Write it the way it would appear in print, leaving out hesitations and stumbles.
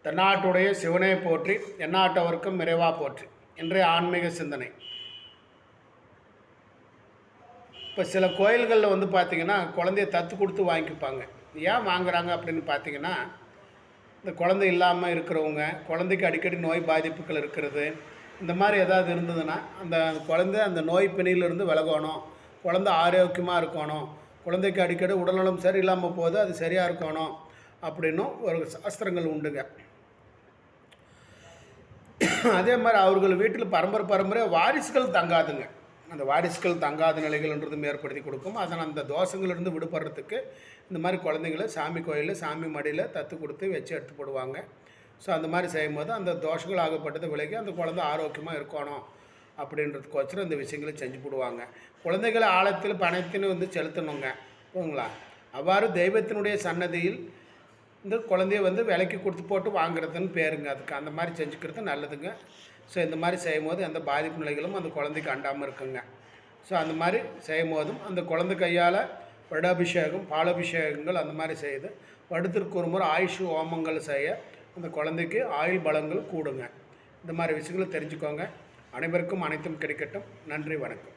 தென்னாட்டுடைய சிவனை போற்றி எந்நாட்டவர்க்கும் இறைவா போற்றி. இன்றைய ஆன்மீக சிந்தனை. இப்போ சில கோயில்களில் பார்த்திங்கன்னா குழந்தைய தத்து கொடுத்து வாங்கிப்பாங்க. ஏன் வாங்குறாங்க அப்படின்னு பார்த்திங்கன்னா, இந்த குழந்தை இல்லாமல் இருக்கிறவங்க, குழந்தைக்கு அடிக்கடி நோய் பாதிப்புகள் இருக்கிறது, இந்த மாதிரி ஏதாவது இருந்ததுன்னா அந்த குழந்தை அந்த நோய் பிணியிலிருந்து விலகணும், குழந்தை ஆரோக்கியமாக இருக்கணும், குழந்தைக்கு அடிக்கடி உடல்நலம் சரியில்லாமல் போகுது, அது சரியாக இருக்கணும் அப்படின்னும் ஒரு சாஸ்திரங்கள் உண்டுங்க. அதே மாதிரி அவர்கள் வீட்டில் பரம்பரை வாரிசுகள் தங்காதுங்க. அந்த வாரிசுகள் தங்காத நிலைகள்ன்றதும் ஏற்படுத்தி கொடுக்கும். அதனால் அந்த தோஷங்கள்லேருந்து விடுபடுறதுக்கு இந்த மாதிரி குழந்தைங்கள சாமி கோயிலில் சாமி மடியில் தத்து கொடுத்து வச்சு எடுத்து போடுவாங்க. ஸோ அந்த மாதிரி செய்யும்போது அந்த தோஷங்கள் ஆகப்பட்டது விலகி அந்த குழந்தை ஆரோக்கியமாக இருக்கணும் அப்படின்றதுக்கோசரம் இந்த விஷயங்களை செஞ்சு போடுவாங்க. குழந்தைகளை ஆழத்தில் பணத்தின்னு செலுத்தணுங்க, போங்களா. அவ்வாறு தெய்வத்தினுடைய சன்னதியில் இந்த குழந்தைய விலைக்கு கொடுத்து போட்டு வாங்குறதுன்னு பேருங்க. அதுக்கு அந்த மாதிரி செஞ்சுக்கிறது நல்லதுங்க. ஸோ இந்த மாதிரி செய்யும்போது எந்த பாதிப்பு நிலைகளும் அந்த குழந்தைக்கு அண்டாமல் இருக்குங்க. ஸோ அந்த மாதிரி செய்யும் போதும் அந்த குழந்தை கையால் வடாபிஷேகம் பாலாபிஷேகங்கள் அந்த மாதிரி செய்து வருடத்திற்கு ஒரு முறை ஆயுஷ் ஹோமங்கள் செய்ய அந்த குழந்தைக்கு ஆயுள் பலங்கள் கூடுங்க. இந்த மாதிரி விஷயங்களை தெரிஞ்சுக்கோங்க. அனைவருக்கும் அனைத்தும் கிடைக்கட்டும். நன்றி, வணக்கம்.